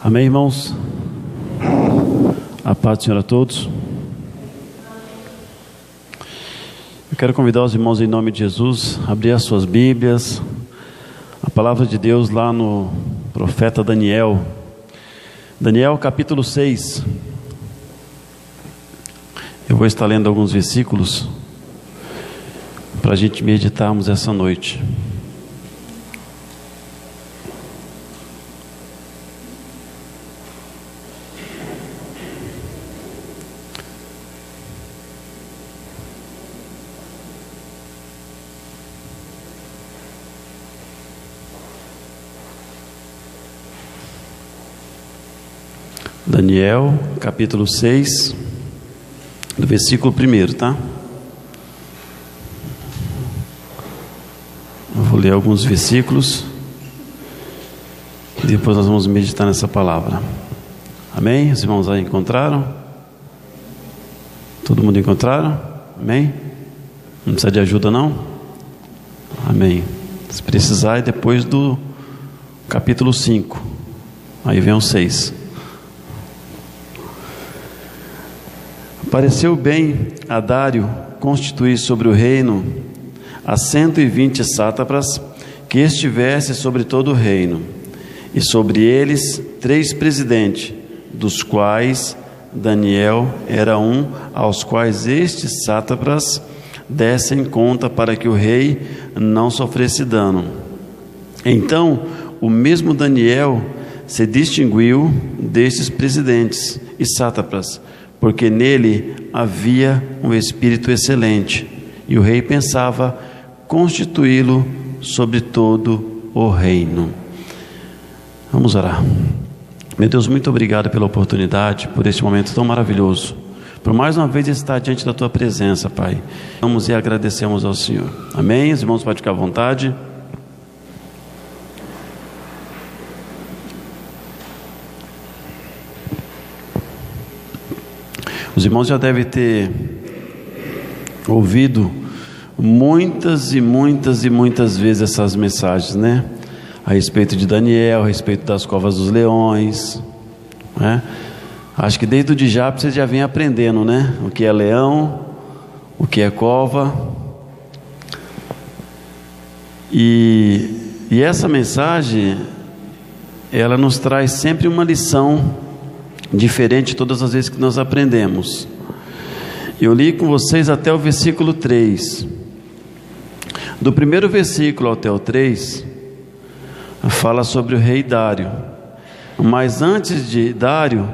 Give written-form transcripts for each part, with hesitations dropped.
Amém, irmãos? A paz do Senhor a todos. Eu quero convidar os irmãos em nome de Jesus a abrir as suas Bíblias, a palavra de Deus lá no profeta Daniel. Daniel capítulo 6. Eu vou estar lendo alguns versículos para a gente meditarmos essa noite. Daniel, capítulo 6, do versículo 1, tá? Eu vou ler alguns versículos e depois nós vamos meditar nessa palavra. Amém? Os irmãos aí encontraram? Todo mundo encontraram? Amém? Não precisa de ajuda não? Amém. Se precisar é depois do capítulo 5. Aí vem o 6. Pareceu bem a Dário constituir sobre o reino a 120 sátrapas que estivesse sobre todo o reino, e sobre eles 3 presidentes, dos quais Daniel era um, aos quais estes sátrapas dessem conta para que o rei não sofresse dano. Então o mesmo Daniel se distinguiu destes presidentes e sátrapas, porque nele havia um espírito excelente, e o rei pensava constituí-lo sobre todo o reino. Vamos orar. Meu Deus, muito obrigado pela oportunidade, por este momento tão maravilhoso, por mais uma vez estar diante da tua presença, Pai. Vamos e agradecemos ao Senhor. Amém? Os irmãos podem ficar à vontade. Os irmãos já devem ter ouvido muitas vezes essas mensagens, né? A respeito de Daniel, a respeito das covas dos leões, né? Acho que desde o Djap você já vem aprendendo, né? O que é leão, o que é cova. E essa mensagem, ela nos traz sempre uma lição diferente todas as vezes que nós aprendemos. Eu li com vocês até o versículo 3. Do primeiro versículo até o 3 fala sobre o rei Dário. Mas antes de Dário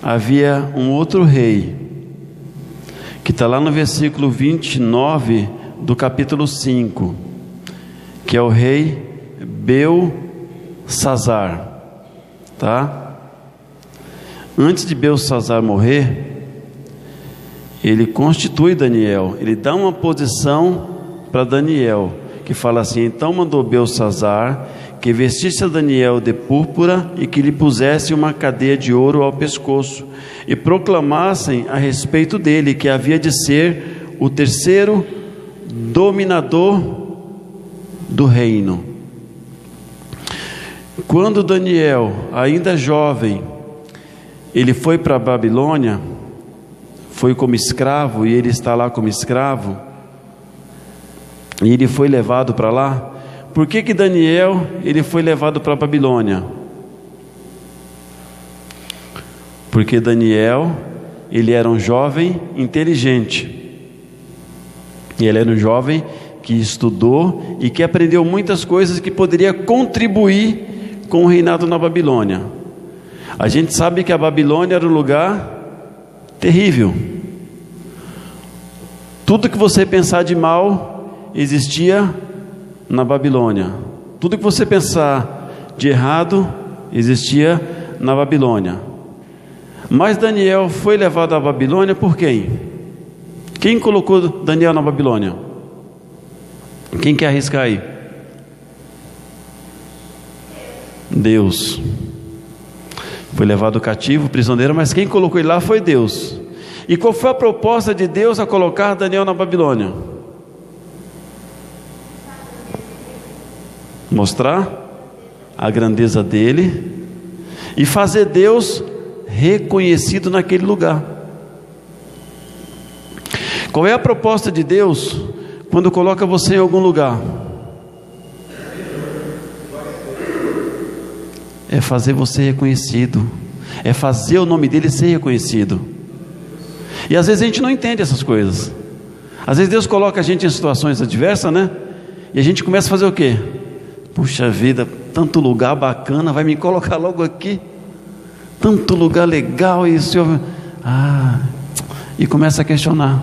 havia um outro rei, que está lá no versículo 29 do capítulo 5, que é o rei Belsassar, tá? Antes de Belsassar morrer, ele constitui Daniel, ele dá uma posição para Daniel, que fala assim: então mandou Belsassar que vestisse a Daniel de púrpura e que lhe pusesse uma cadeia de ouro ao pescoço, e proclamassem a respeito dele que havia de ser o terceiro dominador do reino. Quando Daniel, ainda jovem, ele foi para a Babilônia, foi como escravo, e ele está lá como escravo, e ele foi levado para lá. Por que Daniel, ele foi levado para a Babilônia? Porque Daniel, ele era um jovem inteligente, e ele era um jovem que estudou e que aprendeu muitas coisas que poderia contribuir com o reinado na Babilônia. A gente sabe que a Babilônia era um lugar terrível. Tudo que você pensar de mal existia na Babilônia. Tudo que você pensar de errado existia na Babilônia. Mas Daniel foi levado à Babilônia por quem? Quem colocou Daniel na Babilônia? Quem quer arriscar aí? Deus. Foi levado cativo, prisioneiro, mas quem colocou ele lá foi Deus. E qual foi a proposta de Deus a colocar Daniel na Babilônia? Mostrar a grandeza dele e fazer Deus reconhecido naquele lugar. Qual é a proposta de Deus quando coloca você em algum lugar? É fazer você reconhecido, é fazer o nome dele ser reconhecido. E às vezes a gente não entende essas coisas. Às vezes Deus coloca a gente em situações adversas, né? E a gente começa a fazer o quê? Puxa vida, tanto lugar bacana, vai me colocar logo aqui, tanto lugar legal, e o Senhor, e começa a questionar,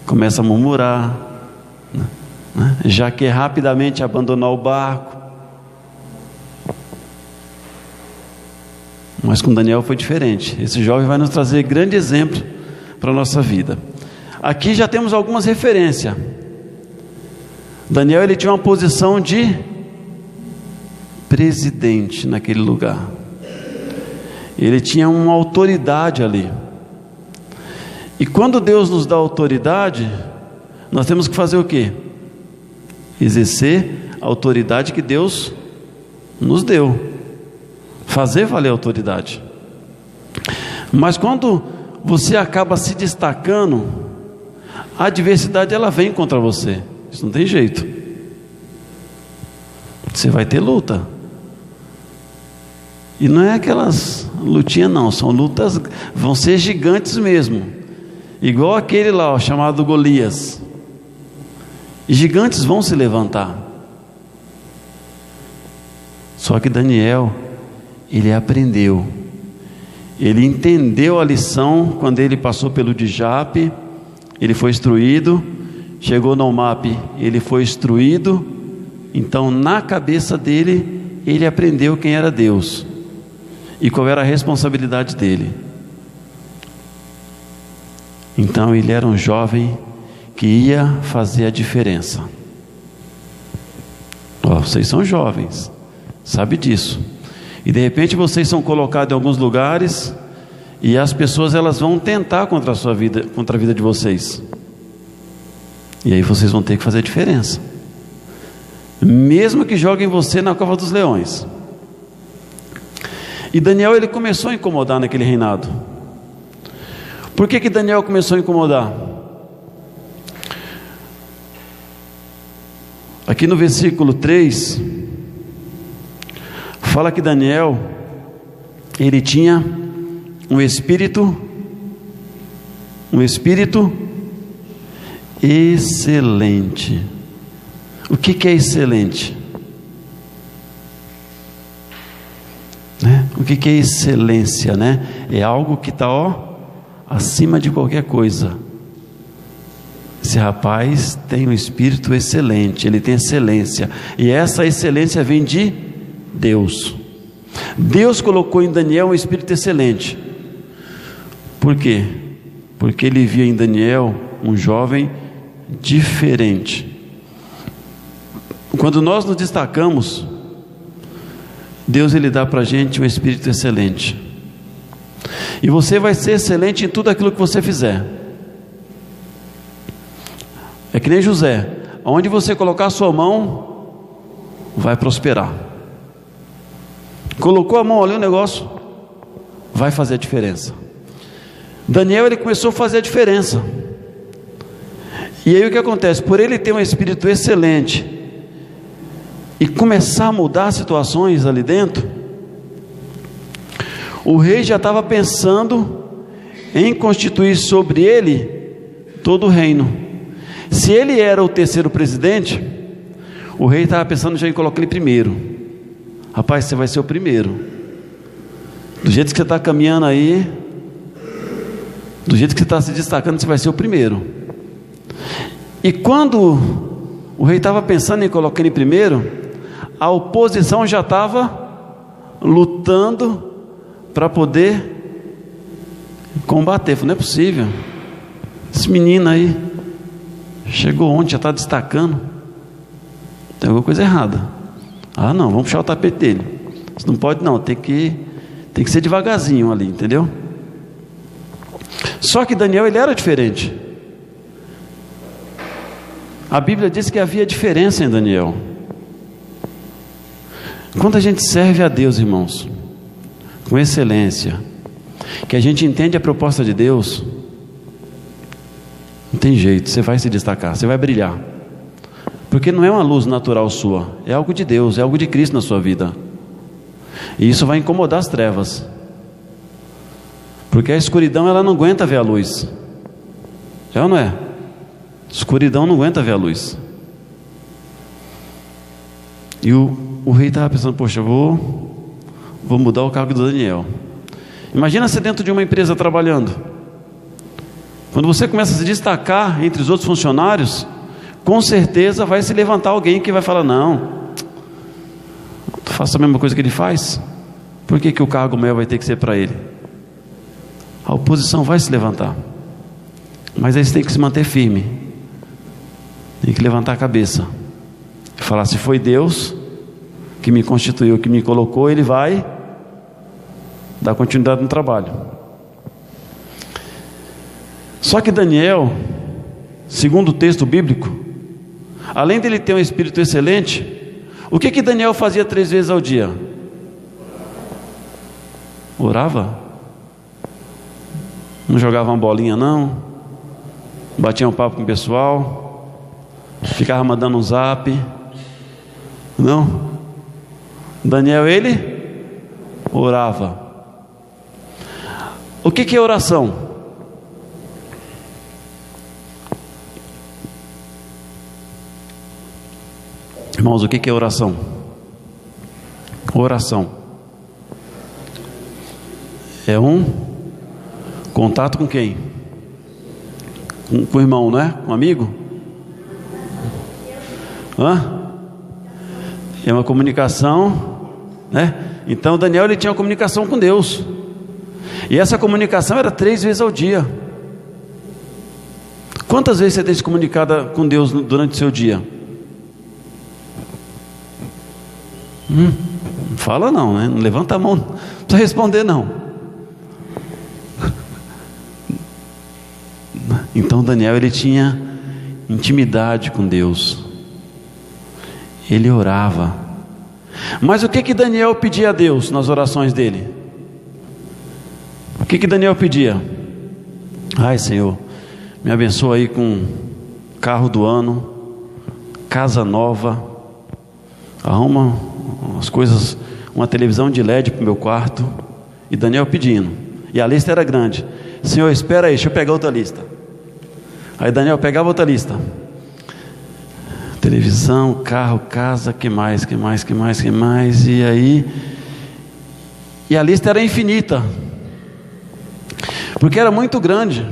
começa a murmurar, né? Já quer rapidamente abandonar o barco. Mas com Daniel foi diferente. Esse jovem vai nos trazer grande exemplo para a nossa vida. Aqui já temos algumas referências. Daniel, ele tinha uma posição de presidente naquele lugar. Ele tinha uma autoridade ali. E quando Deus nos dá autoridade, nós temos que fazer o quê? Exercer a autoridade que Deus nos deu. Fazer valer a autoridade. Mas quando você acaba se destacando, a adversidade ela vem contra você. Isso não tem jeito. Você vai ter luta. E não é aquelas lutinhas não, são lutas, vão ser gigantes mesmo. Igual aquele lá, chamado Golias. E gigantes vão se levantar. Só que Daniel, ele aprendeu, ele entendeu a lição quando ele passou pelo de Jape, ele foi instruído, chegou no MAP, ele foi instruído, então na cabeça dele, ele aprendeu quem era Deus, e qual era a responsabilidade dele. Então ele era um jovem que ia fazer a diferença. Vocês são jovens, sabe disso. E de repente vocês são colocados em alguns lugares e as pessoas elas vão tentar contra a sua vida, contra a vida de vocês. E aí vocês vão ter que fazer a diferença. Mesmo que joguem você na cova dos leões. E Daniel, ele começou a incomodar naquele reinado. Por que Daniel começou a incomodar? Aqui no versículo 3, fala que Daniel, ele tinha um espírito excelente. O que é excelente? Né? O que é excelência, né? É algo que está acima de qualquer coisa. Esse rapaz tem um espírito excelente, ele tem excelência, e essa excelência vem de Deus. Deus colocou em Daniel um espírito excelente. Por quê? Porque ele via em Daniel um jovem diferente. Quando nós nos destacamos, Deus ele dá para a gente um espírito excelente. E você vai ser excelente em tudo aquilo que você fizer. É que nem José, onde você colocar a sua mão, vai prosperar. Colocou a mão ali, o negócio vai fazer a diferença. Daniel, ele começou a fazer a diferença. E aí o que acontece? Por ele ter um espírito excelente e começar a mudar situações ali dentro, o rei já estava pensando em constituir sobre ele todo o reino. Se ele era o terceiro presidente, o rei estava pensando já em colocar ele primeiro. Rapaz, você vai ser o primeiro. Do jeito que você está caminhando aí, do jeito que você está se destacando, você vai ser o primeiro. E quando o rei estava pensando em colocar ele primeiro, a oposição já estava lutando para poder combater. Falei, não é possível, esse menino aí chegou ontem, já está destacando, tem alguma coisa errada. Não, vamos puxar o tapete dele. Isso não pode não, tem que ser devagarzinho ali, entendeu? Só que Daniel, ele era diferente. A Bíblia diz que havia diferença em Daniel. Quando a gente serve a Deus, irmãos, com excelência, que a gente entende a proposta de Deus, não tem jeito, você vai se destacar, você vai brilhar, porque não é uma luz natural sua, é algo de Deus, é algo de Cristo na sua vida, e isso vai incomodar as trevas, porque a escuridão ela não aguenta ver a luz, é ou não é? A escuridão não aguenta ver a luz. E o rei estava pensando, poxa, vou mudar o cargo do Daniel. Imagina você dentro de uma empresa trabalhando, quando você começa a se destacar entre os outros funcionários, com certeza vai se levantar alguém que vai falar, não, tu faça a mesma coisa que ele faz, por que o cargo maior vai ter que ser para ele? A oposição vai se levantar, mas aí você tem que se manter firme, tem que levantar a cabeça e falar, se foi Deus que me constituiu, que me colocou, Ele vai dar continuidade no trabalho. Só que Daniel, segundo o texto bíblico, além dele ter um espírito excelente, o que Daniel fazia 3 vezes ao dia? Orava? Não jogava uma bolinha não? Batia um papo com o pessoal? Ficava mandando um zap? Não? Daniel, ele orava. O que é oração? Irmãos, o que é oração? Oração é um contato com quem? Com o irmão, não é? Com um amigo? É uma comunicação, né? Então Daniel ele tinha uma comunicação com Deus, e essa comunicação era 3 vezes ao dia. Quantas vezes você tem se comunicado com Deus durante o seu dia? Não fala não, né? Não levanta a mão, não precisa responder não. Então Daniel ele tinha intimidade com Deus, ele orava. Mas o que Daniel pedia a Deus nas orações dele? O que Daniel pedia? Ai Senhor, me abençoa aí com carro do ano, casa nova, arruma as coisas, uma televisão de LED para o meu quarto. E Daniel pedindo, e a lista era grande. Senhor, espera aí, deixa eu pegar outra lista. Aí Daniel pegava outra lista: televisão, carro, casa, que mais? E aí, e a lista era infinita, porque era muito grande.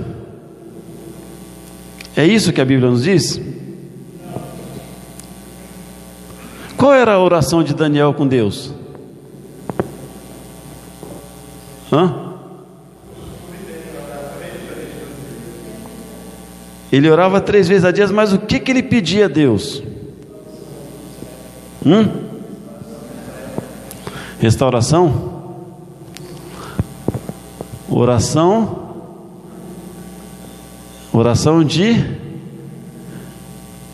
É isso que a Bíblia nos diz? Qual era a oração de Daniel com Deus? Ele orava 3 vezes a dia, mas o que ele pedia a Deus? Restauração? Oração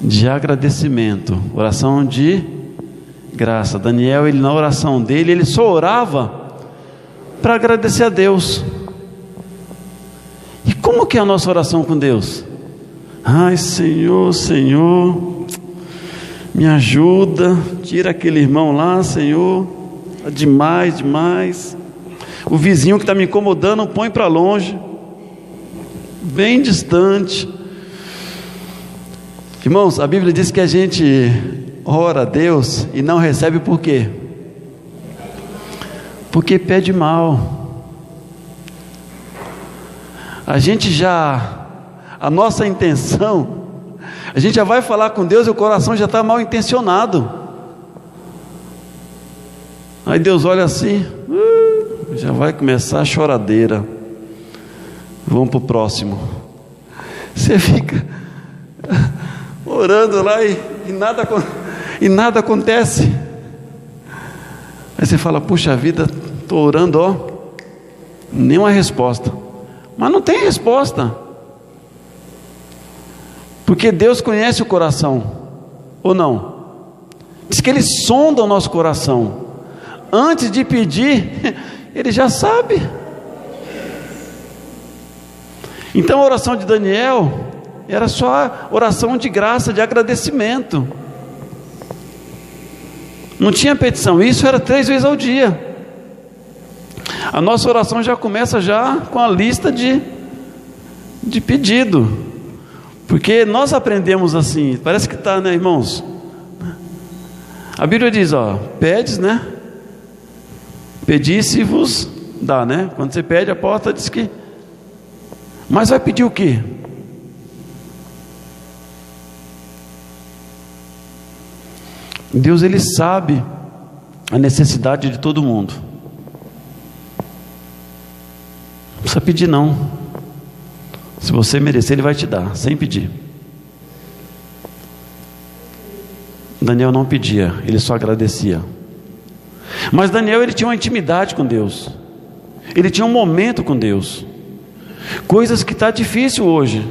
de agradecimento, oração de graça. Daniel, ele na oração dele, ele só orava para agradecer a Deus. E como que é a nossa oração com Deus? Ai Senhor, me ajuda, tira aquele irmão lá, Senhor, demais. O vizinho que está me incomodando, põe para longe, bem distante. Irmãos, a Bíblia diz que a gente ora a Deus e não recebe por quê? Porque pede mal. A nossa intenção, a gente já vai falar com Deus e o coração já está mal intencionado. Aí Deus olha assim, já vai começar a choradeira. Vamos para o próximo. Você fica orando lá e nada acontece. Aí você fala, puxa vida, estou orando, nenhuma resposta. Mas não tem resposta, porque Deus conhece o coração, ou não? Diz que Ele sonda o nosso coração. Antes de pedir, Ele já sabe. Então a oração de Daniel era só oração de graça, de agradecimento. Não tinha petição, isso era 3 vezes ao dia. A nossa oração já começa já com a lista de pedido, porque nós aprendemos assim, parece que está, né, irmãos? A Bíblia diz, pedes, né? Pedi se vos dá, né? Quando você pede, a porta diz que... Mas vai pedir o quê? Deus, Ele sabe a necessidade de todo mundo. Não precisa pedir não. Se você merecer, Ele vai te dar, sem pedir. Daniel não pedia, ele só agradecia. Mas Daniel, ele tinha uma intimidade com Deus. Ele tinha um momento com Deus. Coisas que está difícil hoje,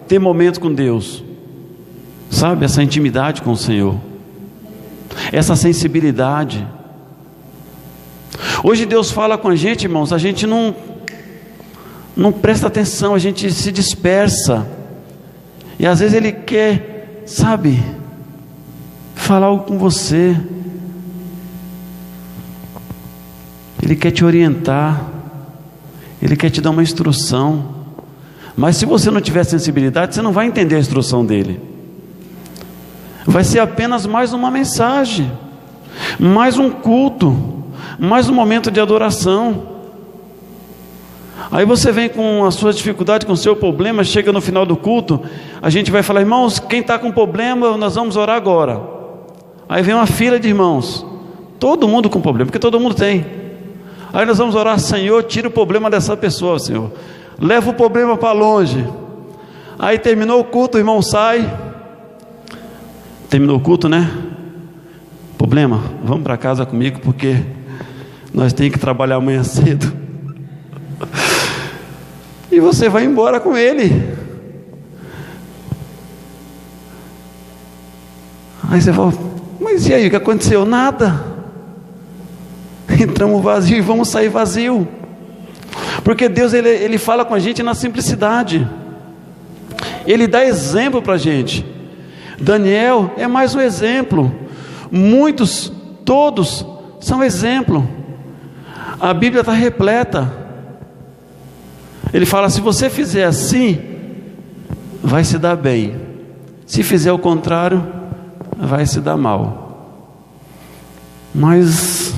ter momento com Deus. Sabe, essa intimidade com o Senhor, essa sensibilidade. Hoje Deus fala com a gente, irmãos, a gente não presta atenção, a gente se dispersa. E às vezes Ele quer, sabe, falar algo com você. Ele quer te orientar. Ele quer te dar uma instrução. Mas se você não tiver sensibilidade, você não vai entender a instrução dele. Vai ser apenas mais uma mensagem, mais um culto, mais um momento de adoração. Aí você vem com a sua dificuldade, com o seu problema, chega no final do culto, a gente vai falar: irmãos, quem está com problema, nós vamos orar agora. Aí vem uma fila de irmãos, todo mundo com problema, porque todo mundo tem. Aí nós vamos orar: Senhor, tira o problema dessa pessoa, Senhor, leva o problema para longe. Aí terminou o culto, o irmão sai. Terminou o culto, né? Problema, vamos para casa comigo, porque nós temos que trabalhar amanhã cedo. E você vai embora com ele. Aí você fala: mas e aí, o que aconteceu? Nada. Entramos vazio e vamos sair vazio. Porque Deus, ele fala com a gente na simplicidade. Ele dá exemplo para a gente. Daniel é mais um exemplo. Muitos, todos são exemplo. A Bíblia está repleta. Ele fala: se você fizer assim, vai se dar bem. Se fizer o contrário, vai se dar mal. Mas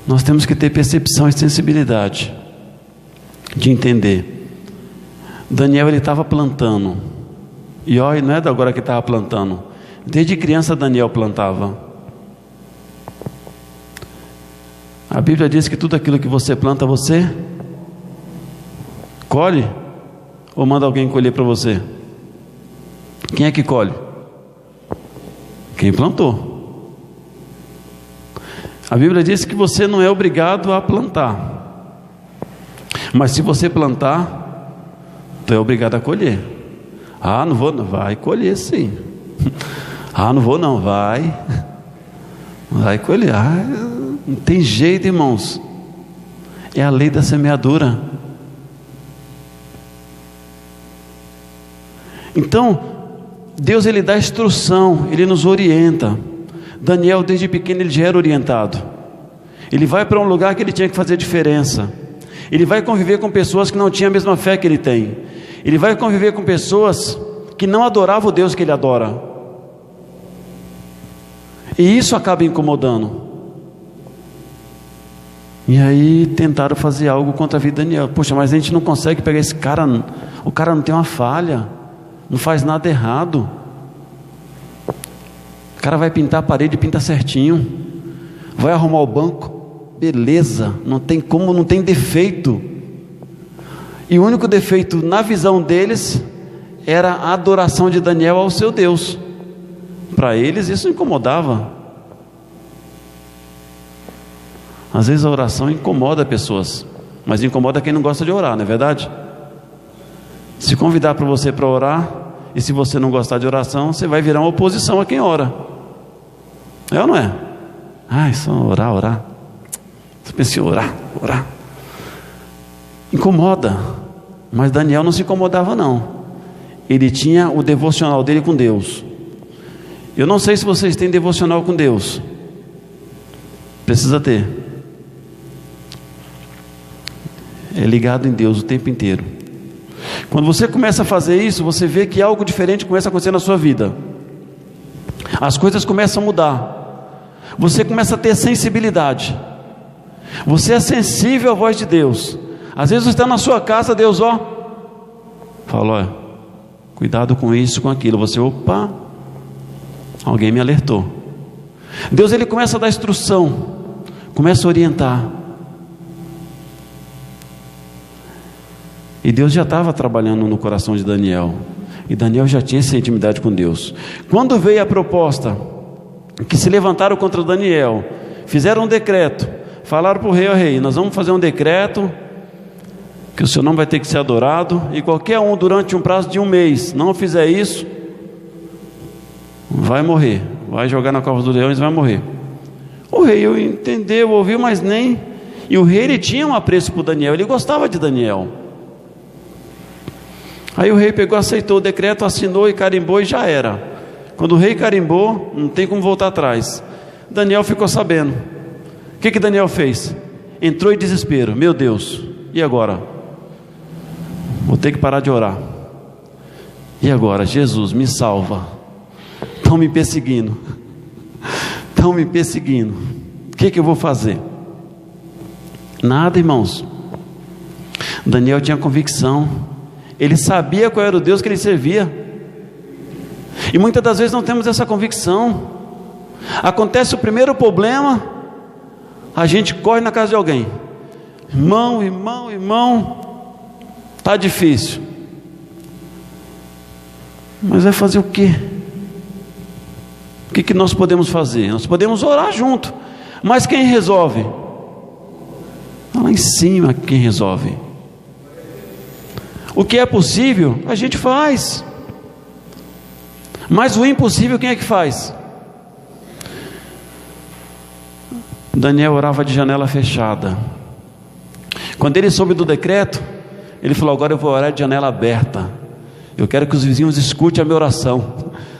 nós temos que ter percepção e sensibilidade de entender. Daniel, ele estava plantando. E olha, não é de agora que estava plantando. Desde criança Daniel plantava. A Bíblia diz que tudo aquilo que você planta, você colhe. Ou manda alguém colher para você? Quem é que colhe? Quem plantou. A Bíblia diz que você não é obrigado a plantar. Mas se você plantar, tu é obrigado a colher. Ah, não vou, não. Vai colher sim. Ah, não vou não, vai colher. Ah, não tem jeito, irmãos. É a lei da semeadura. Então Deus, ele dá instrução, ele nos orienta. Daniel, desde pequeno, ele já era orientado. Ele vai para um lugar que ele tinha que fazer diferença. Ele vai conviver com pessoas que não tinham a mesma fé que ele tem. Ele vai conviver com pessoas que não adoravam o Deus que ele adora. E isso acaba incomodando. E aí tentaram fazer algo contra a vida de Daniel. Poxa, mas a gente não consegue pegar esse cara. O cara não tem uma falha, não faz nada errado. O cara vai pintar a parede, pinta certinho. Vai arrumar o banco, beleza, não tem como, não tem defeito. E o único defeito na visão deles era a adoração de Daniel ao seu Deus. Para eles isso incomodava. Às vezes a oração incomoda pessoas, mas incomoda quem não gosta de orar, não é verdade? Se convidar para você para orar, e se você não gostar de oração, você vai virar uma oposição a quem ora. É ou não é? Ai, só orar. Você pensa em orar. Incomoda. Mas Daniel não se incomodava não. Ele tinha o devocional dele com Deus. Eu não sei se vocês têm devocional com Deus. Precisa ter. É ligado em Deus o tempo inteiro. Quando você começa a fazer isso, você vê que algo diferente começa a acontecer na sua vida. As coisas começam a mudar. Você começa a ter sensibilidade. Você é sensível à voz de Deus. Às vezes você está na sua casa, Deus fala, olha, cuidado com isso, com aquilo. Você, opa, alguém me alertou. Deus, ele começa a dar instrução, começa a orientar. E Deus já estava trabalhando no coração de Daniel. E Daniel já tinha essa intimidade com Deus. Quando veio a proposta, que se levantaram contra Daniel, fizeram um decreto, falaram para o rei, ó rei, nós vamos fazer um decreto, que o seu nome vai ter que ser adorado, e qualquer um durante um prazo de 1 mês, não fizer isso, vai morrer, vai jogar na cova dos leões e vai morrer. O rei entendeu, ouviu, mas nem... E o rei, ele tinha um apreço por Daniel, ele gostava de Daniel. Aí o rei pegou, aceitou o decreto, assinou e carimbou e já era. Quando o rei carimbou, não tem como voltar atrás. Daniel ficou sabendo. O que Daniel fez? Entrou em desespero. Meu Deus, e agora? Vou ter que parar de orar. E agora? Jesus, me salva. Estão me perseguindo. Estão me perseguindo. O que eu vou fazer? Nada, irmãos. Daniel tinha convicção. Ele sabia qual era o Deus que ele servia. E muitas das vezes não temos essa convicção. Acontece o primeiro problema, a gente corre na casa de alguém. Irmão, está difícil. Mas vai fazer o quê? O que nós podemos fazer? Nós podemos orar junto. Mas quem resolve? Lá em cima quem resolve. O que é possível, a gente faz. Mas o impossível, quem é que faz? Daniel orava de janela fechada. Quando ele soube do decreto, ele falou, agora eu vou orar de janela aberta. Eu quero que os vizinhos escutem a minha oração.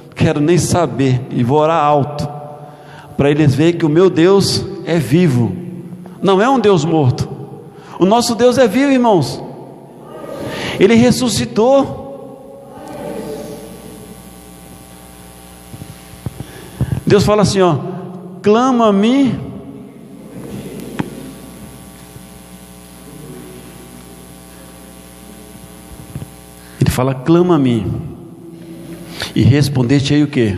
Não quero nem saber. E vou orar alto, para eles verem que o meu Deus é vivo. Não é um Deus morto. O nosso Deus é vivo, irmãos. Ele ressuscitou. Deus fala assim, clama a mim. Ele fala, clama a mim. E responder-te-ei o quê?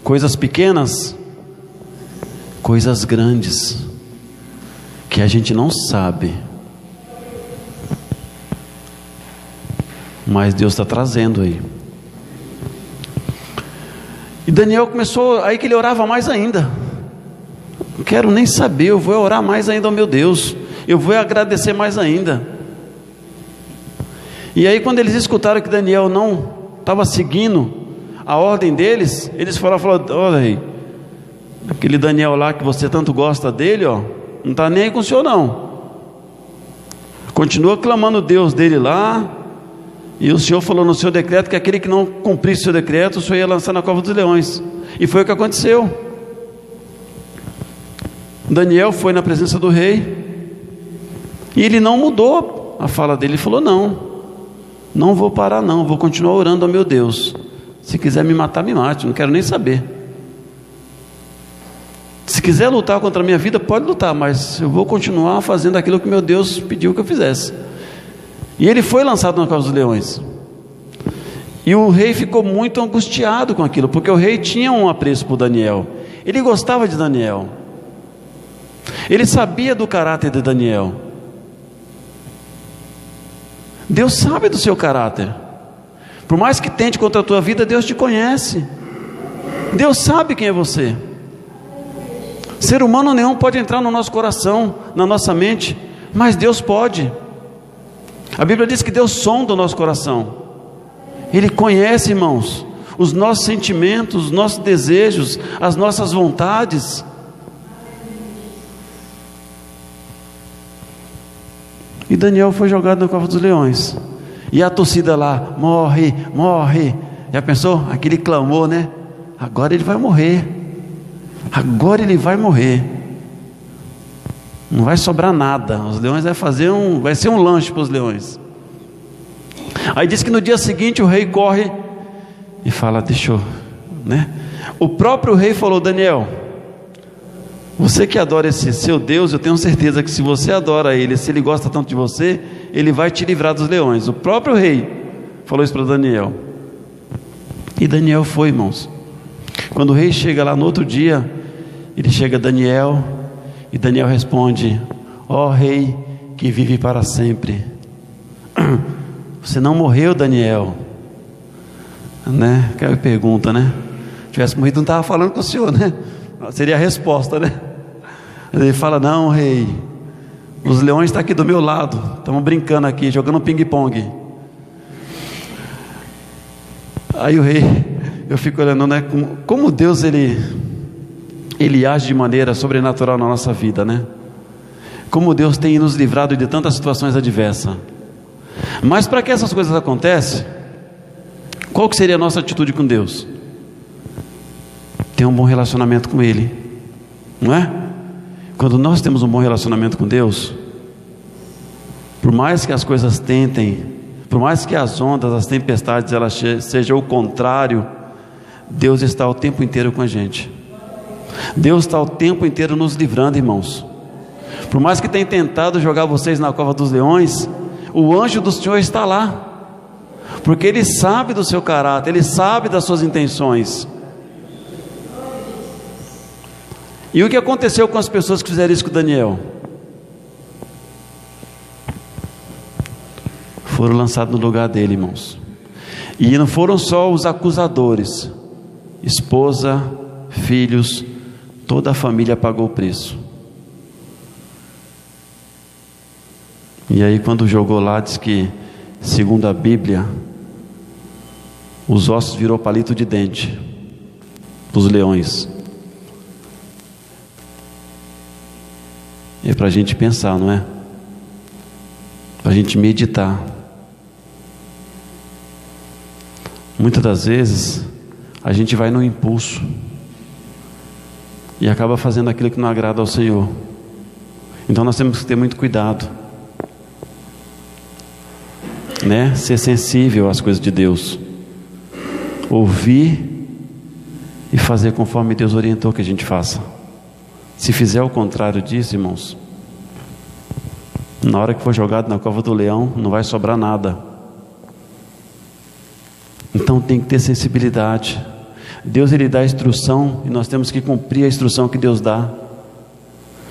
Coisas pequenas, coisas grandes, que a gente não sabe. Mas Deus está trazendo aí. E Daniel começou, aí que ele orava mais ainda. Não quero nem saber, eu vou orar mais ainda ao meu Deus. Eu vou agradecer mais ainda. E aí quando eles escutaram que Daniel não estava seguindo a ordem deles, eles falaram, olha aí, aquele Daniel lá que você tanto gosta dele, não está nem aí com o senhor não. Continua clamando o Deus dele lá. E o Senhor falou no seu decreto que aquele que não cumprisse o seu decreto, o Senhor ia lançar na cova dos leões. E foi o que aconteceu. Daniel foi na presença do rei, e ele não mudou a fala dele. Ele falou, não vou parar não, vou continuar orando ao meu Deus. Se quiser me matar, me mate, não quero nem saber. Se quiser lutar contra a minha vida, pode lutar, mas eu vou continuar fazendo aquilo que meu Deus pediu que eu fizesse. E ele foi lançado na cova dos leões. E o rei ficou muito angustiado com aquilo, porque o rei tinha um apreço por Daniel. Ele gostava de Daniel. Ele sabia do caráter de Daniel. Deus sabe do seu caráter. Por mais que tente contra a tua vida, Deus te conhece. Deus sabe quem é você. Ser humano nenhum pode entrar no nosso coração, na nossa mente, mas Deus pode. A Bíblia diz que Deus sonda o nosso coração. Ele conhece, irmãos, os nossos sentimentos, os nossos desejos, as nossas vontades. E Daniel foi jogado na cova dos leões. E a torcida lá: morre, morre. Já pensou? Aquele clamor, né? Agora ele vai morrer. Agora ele vai morrer. Não vai sobrar nada. Os leões vai ser um lanche para os leões. Aí diz que no dia seguinte o rei corre e fala: deixa eu, né? O próprio rei falou: Daniel, você que adora esse seu Deus, eu tenho certeza que se você adora ele, se ele gosta tanto de você, ele vai te livrar dos leões. O próprio rei falou isso para Daniel. E Daniel foi, irmãos. Quando o rei chega lá no outro dia, ele chega a Daniel, e Daniel responde: ó rei que vive para sempre, você não morreu, Daniel, né? Que pergunta, né? Se tivesse morrido, não estava falando com o senhor, né? Seria a resposta, né? Ele fala: não, rei, os leões estão aqui do meu lado, estamos brincando aqui, jogando ping-pong. Aí o rei, eu fico olhando, né? Como Deus ele age de maneira sobrenatural na nossa vida, né? Como Deus tem nos livrado de tantas situações adversas. Mas para que essas coisas aconteçam, qual que seria a nossa atitude com Deus? Ter um bom relacionamento com Ele, não é? Quando nós temos um bom relacionamento com Deus, por mais que as coisas tentem, por mais que as ondas, as tempestades, elas sejam o contrário, Deus está o tempo inteiro com a gente. Deus está o tempo inteiro nos livrando, irmãos. Por mais que tenha tentado jogar vocês na cova dos leões, o anjo do Senhor está lá, porque Ele sabe do seu caráter, Ele sabe das suas intenções. E o que aconteceu com as pessoas que fizeram isso com Daniel? Foram lançados no lugar dele, irmãos. E não foram só os acusadores, esposa, filhos, toda a família pagou o preço. E aí quando jogou lá, diz que, segundo a Bíblia, os ossos virou palito de dente dos leões. É para a gente pensar, não é? Para a gente meditar. Muitas das vezes a gente vai no impulso e acaba fazendo aquilo que não agrada ao Senhor. Então nós temos que ter muito cuidado, né? Ser sensível às coisas de Deus, ouvir e fazer conforme Deus orientou que a gente faça. Se fizer o contrário disso, irmãos, na hora que for jogado na cova do leão, não vai sobrar nada. Então tem que ter sensibilidade. Deus, Ele dá a instrução e nós temos que cumprir a instrução que Deus dá,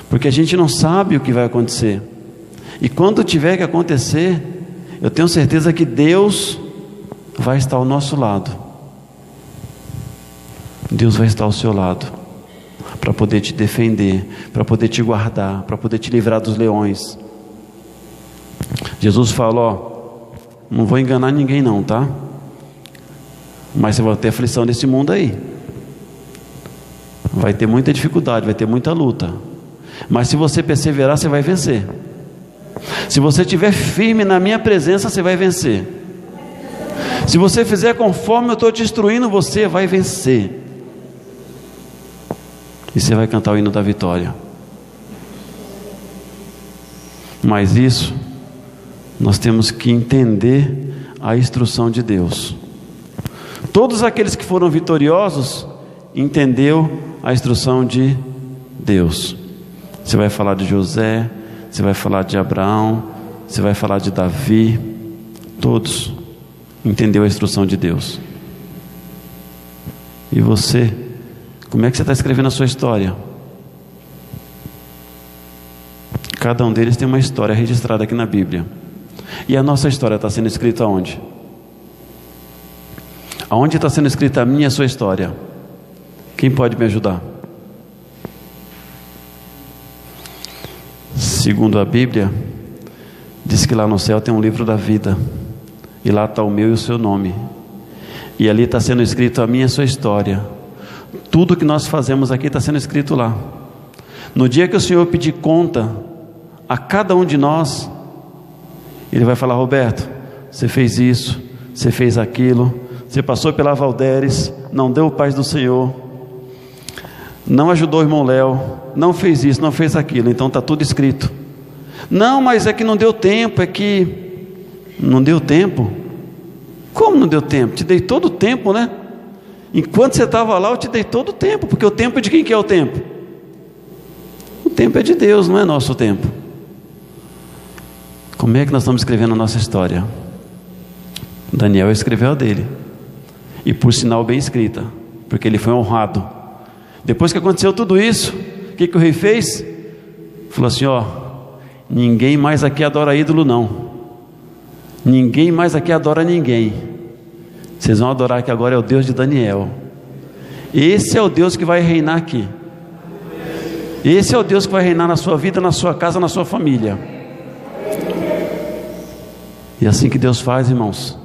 porque a gente não sabe o que vai acontecer. E quando tiver que acontecer, eu tenho certeza que Deus vai estar ao nosso lado. Deus vai estar ao seu lado, para poder te defender, para poder te guardar, para poder te livrar dos leões. Jesus falou: ó, não vou enganar ninguém não, tá? Mas você vai ter aflição nesse mundo aí, vai ter muita dificuldade, vai ter muita luta, mas se você perseverar, você vai vencer. Se você estiver firme na minha presença, você vai vencer. Se você fizer conforme eu estou te instruindo, você vai vencer. E você vai cantar o hino da vitória. Mas isso, nós temos que entender a instrução de Deus. Todos aqueles que foram vitoriosos entendeu a instrução de Deus. Você vai falar de José, você vai falar de Abraão, você vai falar de Davi. Todos entendeu a instrução de Deus. E você, como é que você está escrevendo a sua história? Cada um deles tem uma história registrada aqui na Bíblia. E a nossa história está sendo escrita aonde? Aonde está sendo escrita a minha e a sua história? Quem pode me ajudar? Segundo a Bíblia, diz que lá no céu tem um livro da vida, e lá está o meu e o seu nome, e ali está sendo escrito a minha e a sua história. Tudo que nós fazemos aqui está sendo escrito lá. No dia que o Senhor pedir conta a cada um de nós, Ele vai falar: Roberto, você fez isso, você fez aquilo, você passou pela Valderes, não deu o paz do Senhor, não ajudou o irmão Léo, não fez isso, não fez aquilo. Então está tudo escrito. Não, mas é que não deu tempo, é que não deu tempo. Como não deu tempo? Te dei todo o tempo, né? Enquanto você estava lá, eu te dei todo o tempo, porque o tempo é de quem que é o tempo? O tempo é de Deus, não é nosso tempo. Como é que nós estamos escrevendo a nossa história? Daniel escreveu a dele, e por sinal bem escrita, porque ele foi honrado. Depois que aconteceu tudo isso, o que o rei fez? Falou assim: ó, ninguém mais aqui adora ídolo não, ninguém mais aqui adora ninguém, vocês vão adorar que agora é o Deus de Daniel. Esse é o Deus que vai reinar aqui, esse é o Deus que vai reinar na sua vida, na sua casa, na sua família. E é assim que Deus faz, irmãos.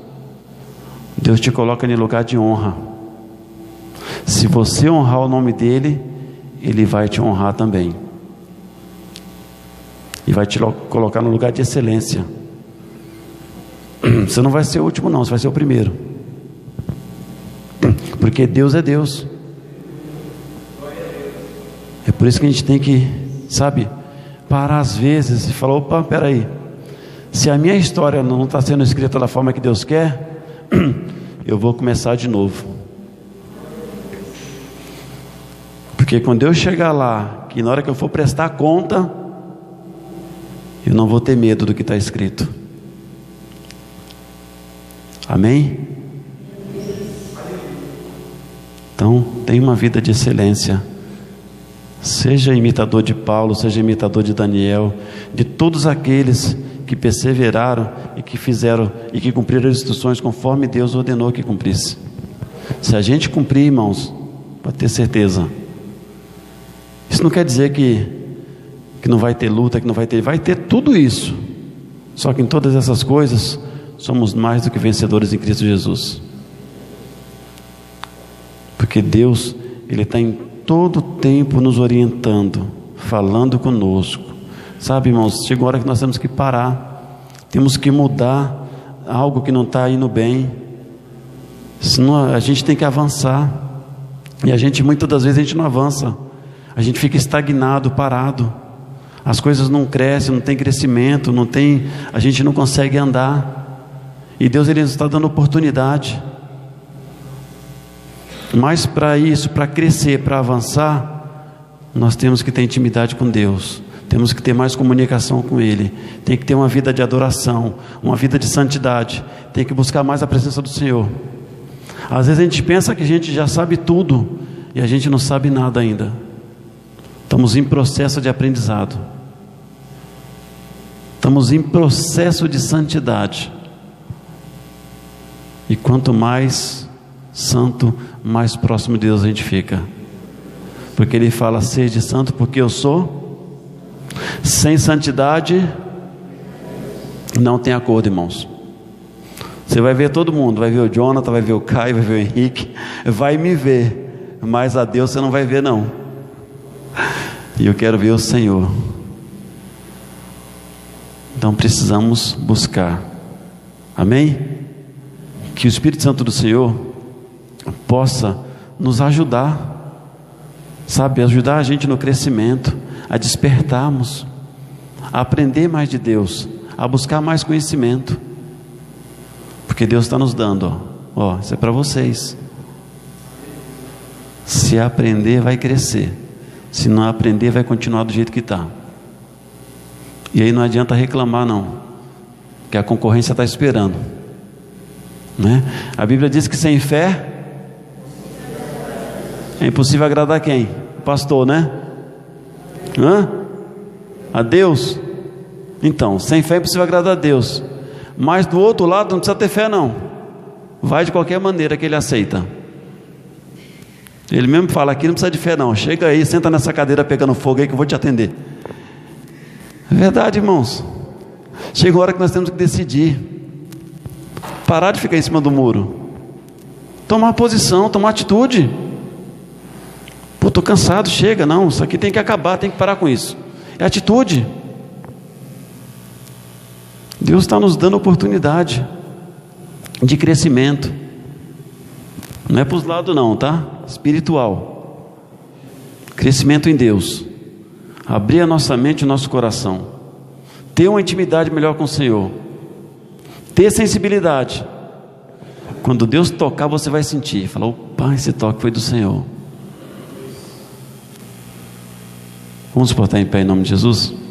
Deus te coloca em lugar de honra. Se você honrar o nome dEle, Ele vai te honrar também, e vai te colocar no lugar de excelência. Você não vai ser o último não, você vai ser o primeiro, porque Deus é Deus. É por isso que a gente tem que, sabe, parar às vezes e falar: opa, peraí, se a minha história não está sendo escrita da forma que Deus quer, eu vou começar de novo. Porque quando eu chegar lá, que na hora que eu for prestar conta, eu não vou ter medo do que está escrito. Amém? Então, tenha uma vida de excelência. Seja imitador de Paulo, seja imitador de Daniel, de todos aqueles que perseveraram e que fizeram e que cumpriram as instruções conforme Deus ordenou que cumprisse. Se a gente cumprir, irmãos, pode ter certeza. Isso não quer dizer que não vai ter luta, que não vai ter tudo isso. Só que em todas essas coisas somos mais do que vencedores em Cristo Jesus. Porque Deus, Ele está em todo o tempo nos orientando, falando conosco. Sabe, irmãos, chega uma hora que nós temos que parar, temos que mudar algo que não está indo bem, senão a gente tem que avançar. E a gente, muitas das vezes, a gente não avança, a gente fica estagnado, parado, as coisas não crescem, não tem crescimento, a gente não consegue andar. E Deus, Ele nos está dando oportunidade. Mas para isso, para crescer, para avançar, nós temos que ter intimidade com Deus, temos que ter mais comunicação com Ele, tem que ter uma vida de adoração, uma vida de santidade, tem que buscar mais a presença do Senhor. Às vezes a gente pensa que a gente já sabe tudo, e a gente não sabe nada ainda. Estamos em processo de aprendizado, estamos em processo de santidade. E quanto mais santo, mais próximo de Deus a gente fica, porque Ele fala: seja santo porque eu sou. Sem santidade não tem acordo, irmãos. Você vai ver todo mundo, vai ver o Jonathan, vai ver o Caio, vai ver o Henrique, vai me ver, mas a Deus você não vai ver não. E eu quero ver o Senhor. Então precisamos buscar. Amém? Que o Espírito Santo do Senhor possa nos ajudar, sabe, ajudar a gente no crescimento, a despertarmos, a aprender mais de Deus, a buscar mais conhecimento, porque Deus está nos dando, ó, isso é para vocês. Se aprender, vai crescer. Se não aprender, vai continuar do jeito que está. E aí não adianta reclamar não, que a concorrência está esperando, né? A Bíblia diz que sem fé é impossível agradar quem? O pastor, né? A Deus. Então, sem fé é impossível agradar a Deus. Mas do outro lado não precisa ter fé não, vai de qualquer maneira que Ele aceita. Ele mesmo fala aqui: não precisa de fé não, chega aí, senta nessa cadeira pegando fogo aí que eu vou te atender. É verdade, irmãos. Chega a hora que nós temos que decidir, parar de ficar em cima do muro, tomar posição, tomar atitude. Pô, estou cansado, chega, não, isso aqui tem que acabar, tem que parar com isso. É atitude. Deus está nos dando oportunidade de crescimento. Não é para os lados não, tá? Espiritual. Crescimento em Deus. Abrir a nossa mente e o nosso coração. Ter uma intimidade melhor com o Senhor. Ter sensibilidade. Quando Deus tocar, você vai sentir. Falar, opa, esse toque foi do Senhor. Vamos botar em pé em nome de Jesus?